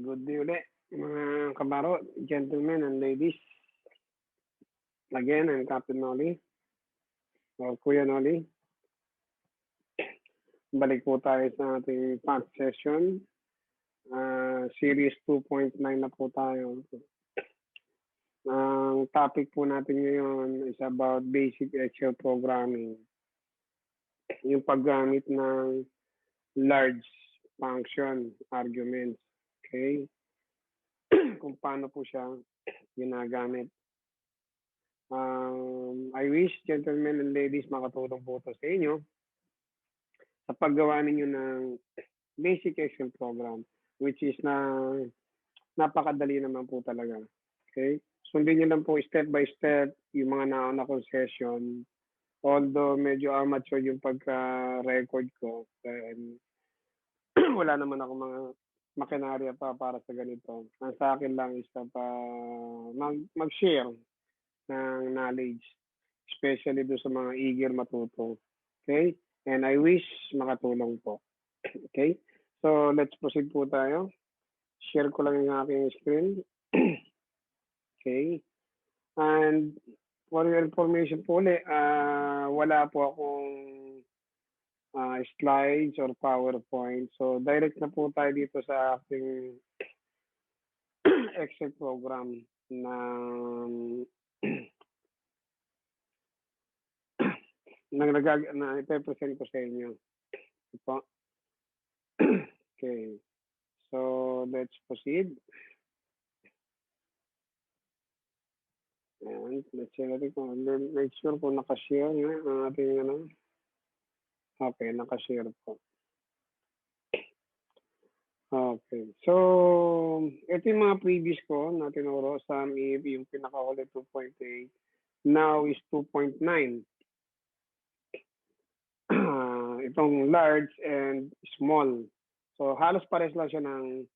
Good day ulit, mga kabaro, gentlemen and ladies. Again, I'm Captain Nolly, or Kuya Nolly. Balik po tayo sa ating fact session. Series 2.9 na po tayo. Ang topic po natin ngayon is about basic Excel programming. Yung paggamit ng large function arguments. Okay? Kung paano po siya ginagamit. I wish, gentlemen and ladies, makatulong po ito sa inyo sa paggawa ninyo ng basic Excel program, which is napakadali naman po talaga. Okay? Sundin nyo lang po step by step yung mga nauna kong session. Although medyo amateur yung pagka-record ko, and wala naman ako mga makinarya pa para sa ganito. Ang sa akin lang is mag-share ng knowledge, especially do sa mga eager matuto. Okay? And I wish makatulong po. Okay? So, let's proceed po tayo. Share ko lang yung aking screen. Okay? And for your information po ulit, wala po akong slides or PowerPoint. So, direct na po tayo dito sa aking Excel program na na ipe-present ko sa inyo. Ito. Okay. So, let's proceed. And let's see natin kung make sure kung nakashare ang ating ano. Okay, nakashare po. Okay. So, ito yung mga previous ko na tinuro. Sum if yung pinakahuli 2.8. Now is 2.9. Itong large and small. So, halos pares lang siya ng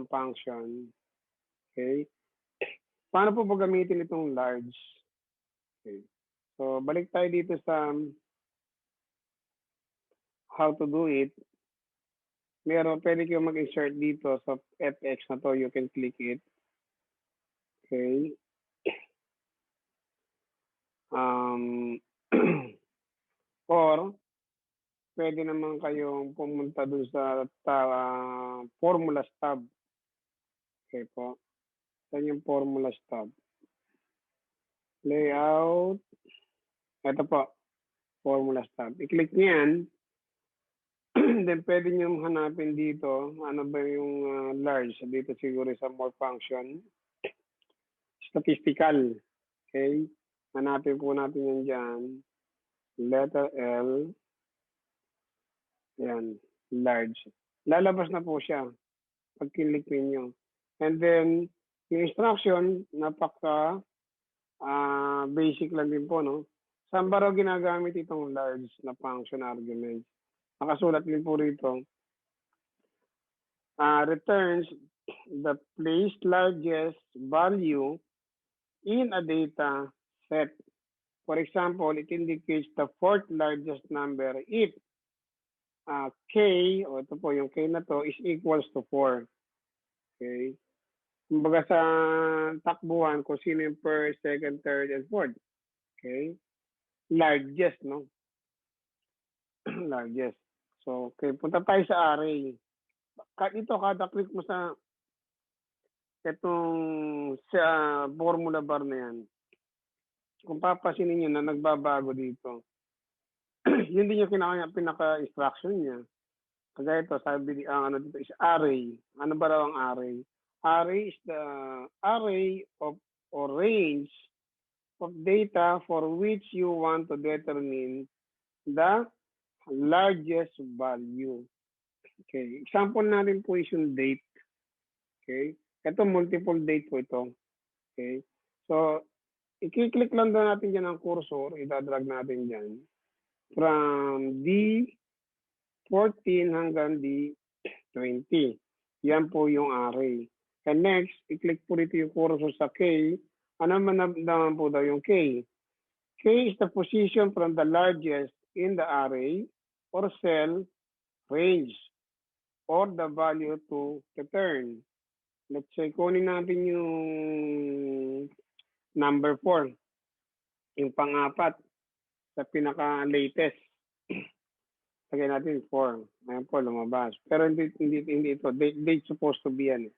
function. Okay. Paano po gamitin itong large? Okay. So, balik tayo dito sa how to do it. Pwede kayo mag-insert dito sa FX na to. You can click it. Okay. Or, pwede naman kayong pumunta dun sa formulas tab. Okay po. Saan yung formulas tab? Layout. Ito po. Formulas tab. I-click nyo yan. Then pwede nyo hanapin dito. Ano ba yung large? Dito siguro sa more function. Statistical. Okay. Hanapin po natin yan dyan. Letter L. Yan, large. Lalabas na po siya pag kinlik ninyo. And then, yung instruction, napaka basic lang din po, no? Saan ba raw ginagamit itong large na function argument? Nakasulat din po rito. Returns the placed largest value in a data set. For example, it indicates the fourth largest number if K, o ito po, yung K na to, is equals to 4. Okay? Kumbaga sa takbuhan, kung sino yung first, second, third, and fourth. Okay? Largest, no? Largest. So, okay, punta tayo sa array. Dito, kada click mo sa itong sa formula bar na yan, kung papasinin nyo na nagbabago dito, yun din yung pinaka-instruction niya. Kagaya ito, sabi ang ano dito is array. Ano ba raw ang array? Array is the array of or range of data for which you want to determine the largest value. Okay. Example natin po is yung date. Okay. Ito, multiple date po ito. Okay. So, i-click lang doon natin dyan ang cursor. Itadrag natin dyan. From D14 hanggang D20. Yan po yung array. And next, i-click po dito yung cursor sa K. Ano naman po daw yung K? K is the position from the largest in the array or cell range or the value to return. Let's say, kunin natin yung number 4, yung pang-apat sa pinaka-latest. Lagyan natin 4. Ayan po, lumabas. Pero hindi ito. Date supposed to be yan.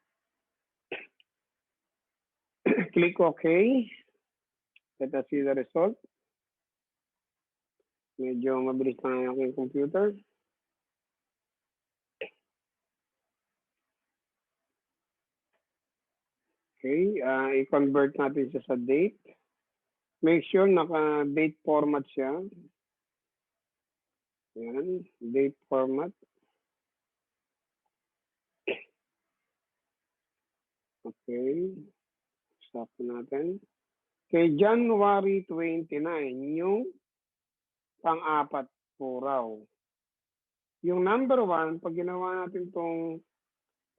Click OK. Let us see the result. Medyo mabilis na yung aking computer. Okay, i-convert natin siya sa date. Make sure naka-date format siya. Yan, date format. Okay, stop natin. Okay, January 29, yung pang-apat po raw. Yung number 1, pag ginawa natin itong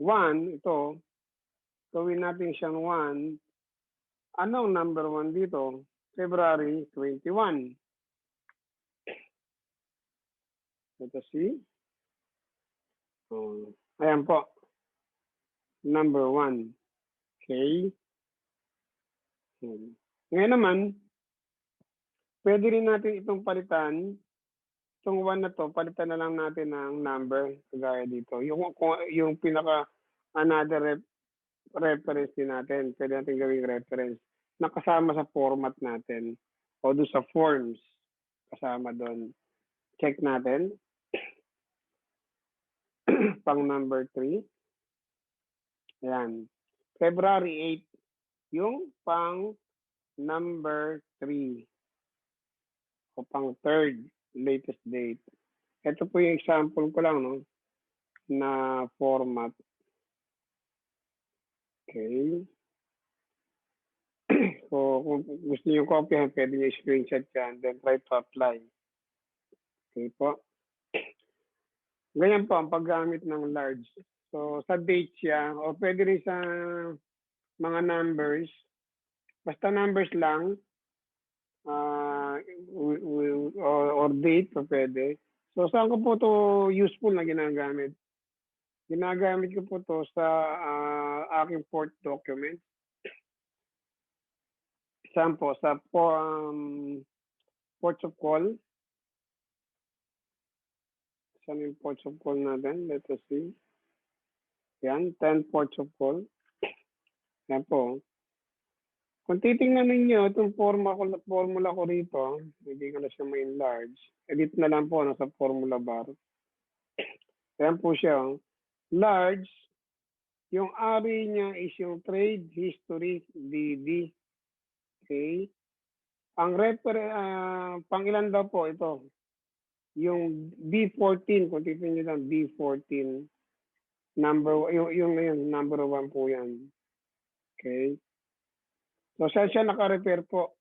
1, ito, gawin natin siyang 1. Anong number 1 dito? February 21. Let us see. Ayan po. Number 1. Okay. Ngayon naman, pwede rin natin itong palitan. Itong 1 na to, palitan na lang natin ng number kagaya dito. Yung pinaka another reference din natin. Pwede natin gawing reference. Nakasama sa format natin. O doon sa forms. Kasama doon. Check natin. Pang number 3. Ayan. February 8. Yung pang number 3. O pang third latest date. Ito po yung example ko lang, no? Na format. Okay. So, kung gusto niyo copy, pwede niyo screenshot yan, then try to apply. Okay po. Ganyan po ang paggamit ng large. So, sa date siya, o pwede rin sa mga numbers. Basta numbers lang, or date, so pwede. So, saan ko po to useful na ginagamit? Ginagamit ko po to sa aking port document. Saan po? Sa ports of call. Saan yung ports of call natin? Let us see. Yan, 10 ports of call. Yan po. Kung titingnan ninyo, itong formula ko rito, hindi ko na siya ma-enlarge. Edit na lang po sa formula bar. Yan po siya. Large, yung ari niya is yung trade history DD. Okay? Ang pang ilan daw po ito? Yung B14, kung titingnan nyo lang, B14. Yung number 1 po yan. Okay? So, saan siya naka-repair po?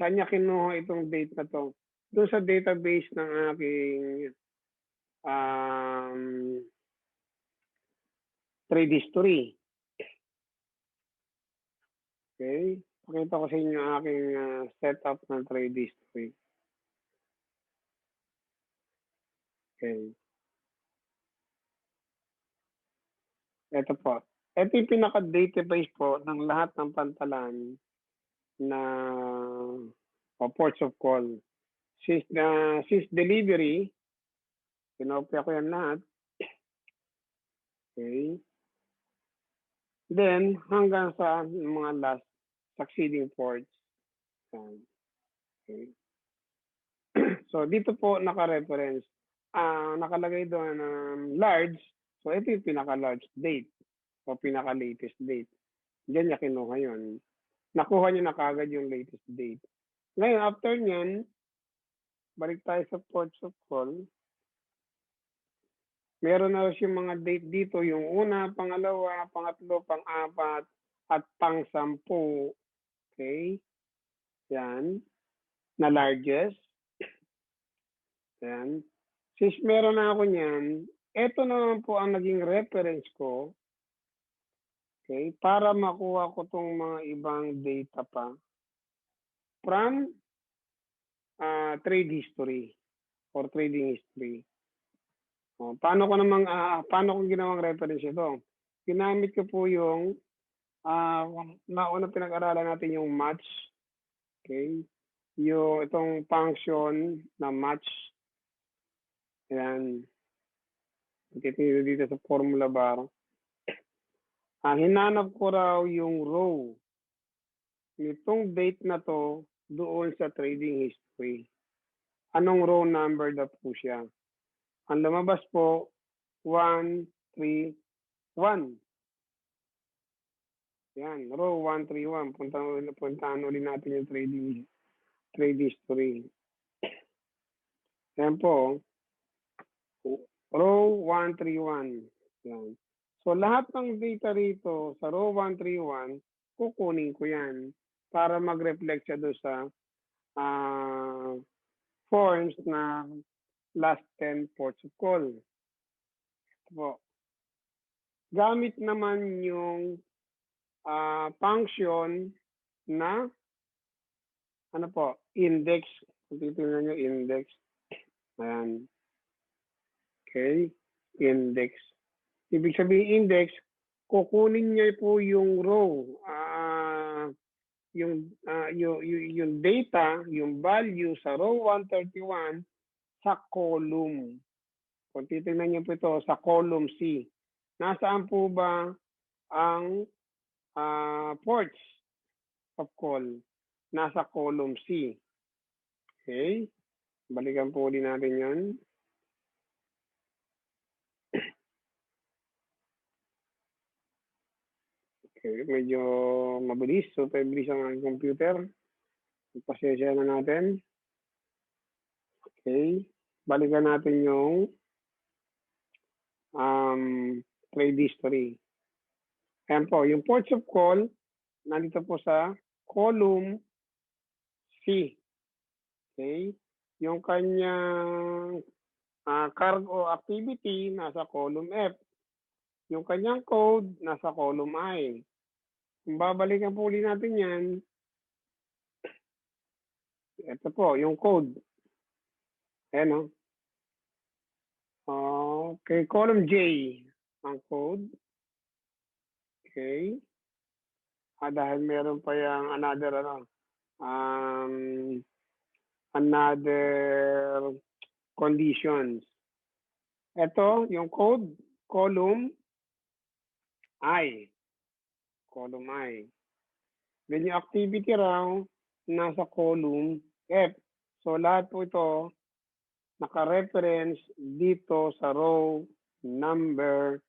Saan niya kinuha itong date na to? Doon sa database ng aking trade history. Okay? Pakita ko sa inyo ang aking setup ng trade history. Okay. Ito po. Ito yung pinaka-database po ng lahat ng pantalan na ports of call. Since delivery, kinopya ko yan lahat. Okay. Then, hanggang sa mga last succeeding ports. Okay. So, dito po naka-reference. Nakalagay doon large. So, ito yung pinaka-large date o pinaka-latest date. Diyan niya kinuha yun. Nakuha niya na kagad yung latest date. Ngayon, after nyan, balik tayo sa ports of call. Meron na siya mga date dito. Yung una, pangalawa, pangatlo, pang-apat, at pang-sampu. Okay? Yan. Na largest. Yan. Since meron na ako niyan, ito naman po ang naging reference ko. Okay? Para makuha ko tong mga ibang data pa. From trade history or trading history. Paano ko ginawang reference ito? Ginamit ko po yung nauna pinag-aralan natin yung match, okay? Yung itong function na match, ayan, titingnan dito sa formula bar. Hinanap ko raw yung row nitong date na to doon sa trading history. Anong row number na po siya? Ang lumabas po, 1, 3, 1. Yan, row 131. Puntahan ulit natin yung trade history. Yan po, row 131. Yan. So lahat ng data rito sa row 131, kukunin ko yan para mag-reflect siya doon sa forms na last 10 ports of call. Ito po. Gamit naman yung function na ano po, index. Kung titignan nyo, index. Ayan. Okay. Index. Ibig sabihin index, kukunin niya po yung row, yung data, yung value sa row 131 sa column. Kung titignan niyo po ito sa column C. Nasaan po ba ang ports of call? Nasa column C. Okay? Balikan po ulit natin yan. Okay, medyo mabilis. Super bilis ang aking computer. Pasensya na natin. Okay. Balikan natin yung trade history. Ayan po, yung ports of call, nandito po sa column C. Okay. Yung kanyang cargo activity, nasa column F. Yung kanyang code, nasa column I. Kung babalikan po ulit natin yan, ito po, yung code. Ayan o. Okay, column J ang code. Okay. Dahil meron pa yung another conditions. Ito, yung code, column I. Column I. Then yung activity raw, nasa column F. So lahat po ito, naka-reference dito sa row numbers.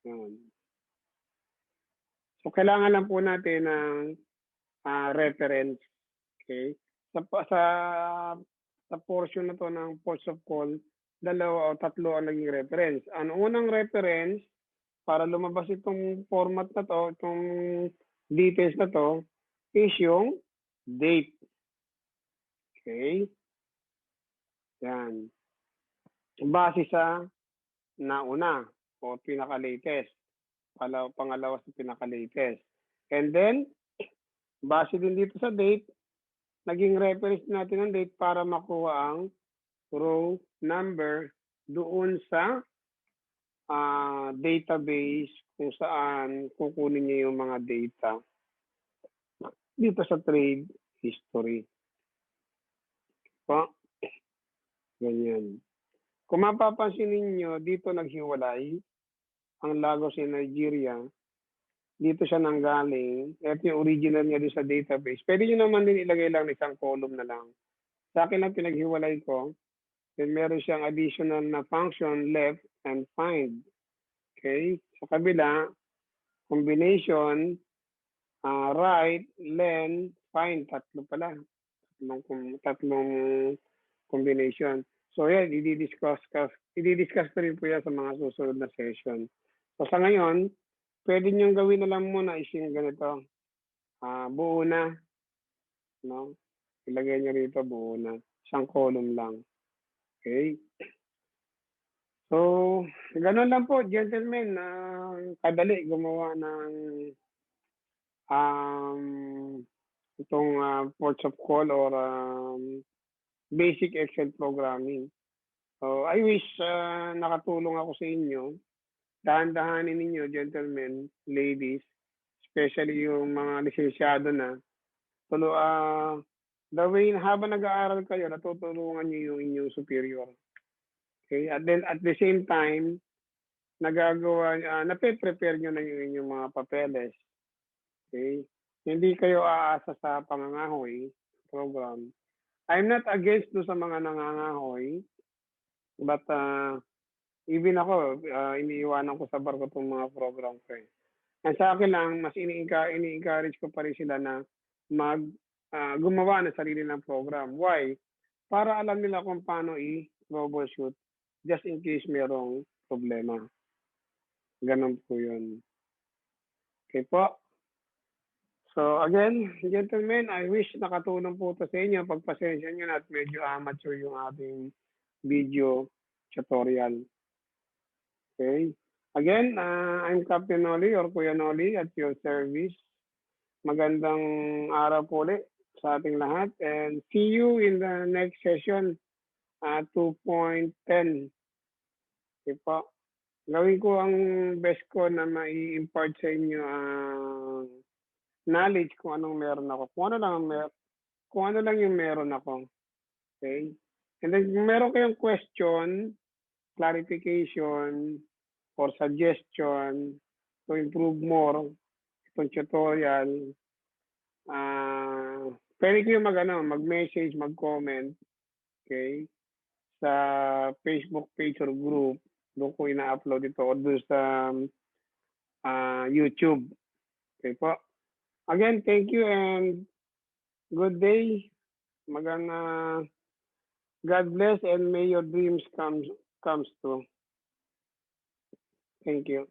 Yun. So kailangan lang po natin ng reference. Okay? Sa portion na to ng ports of call, 2 o 3 ang naging reference. Ang unang reference, para lumabas itong format na to, itong details na to, is yung date. Okay? Yan. Base sa nauna o pinaka-latest. Pangalawa sa pinaka-latest. And then, base din dito sa date, naging reference natin ang date para makuha ang row number doon sa database kung saan kukunin niyo yung mga data dito sa trade history. Po, ganyan. Kung mapapansin ninyo, dito naghiwalay ang Lagos in Nigeria. Dito siya nanggaling. Ito yung original niya doon sa database. Pwede nyo naman din ilagay lang isang column na lang. Sa akin lang pinaghiwalay ko. Then meron siyang additional na function left and find. Okay? Sa kabila, combination, right, len, find. Tatlo pala. Tatlong combination. So yan, i-discuss ko rin po yan sa mga susunod na session. So sa ngayon, pwede niyong gawin na lang muna is yung ganito. Buo na. No? Ilagay niyo rito buo na. Isang column lang. Okay? So, ganun lang po, gentlemen. Kadali gumawa ng itong ports of call or basic Excel programming. So, I wish nakatulong ako sa inyo. Dahan-dahanin ninyo, gentlemen, ladies, especially yung mga lisensyado na. The way na habang nag-aaral kayo, natutulungan niyo yung inyong superior. Okay? At then, at the same time, nape-prepare nyo na yung inyong mga papeles. Okay? Hindi kayo aasa sa pangangahoy program. I'm not against do sa mga nangangahoy, but even ako, iniiwanan ko sa barko itong mga program ko eh. Ang sa akin lang, mas ini-encourage ko pa rin sila na gumawa ng sarili ng program. Why? Para alam nila kung paano i-troubleshoot just in case merong problema. Ganun po yun. Okay po. So again, gentlemen, I wish nakatulong po ito sa inyo. Pagpasensya nyo na at medyo amateur yung ating video tutorial. Okay? Again, I'm Captain Noli or Kuya Noli at your service. Magandang araw po ulit sa ating lahat and see you in the next session 2.10. Okay po. Gawin ko ang best ko na mai-impart sa inyo ang knowledge kung anong meron ako. Kung ano lang yung meron ako. Okay? And then kung meron kayong question, clarification, or suggestion to improve more itong tutorial, pwede kayo mag-message, mag-comment, okay, sa Facebook page or group, doon ko ina-upload ito or doon sa YouTube. Okay po. Again, thank you and good day. God bless and may your dreams comes true. Thank you.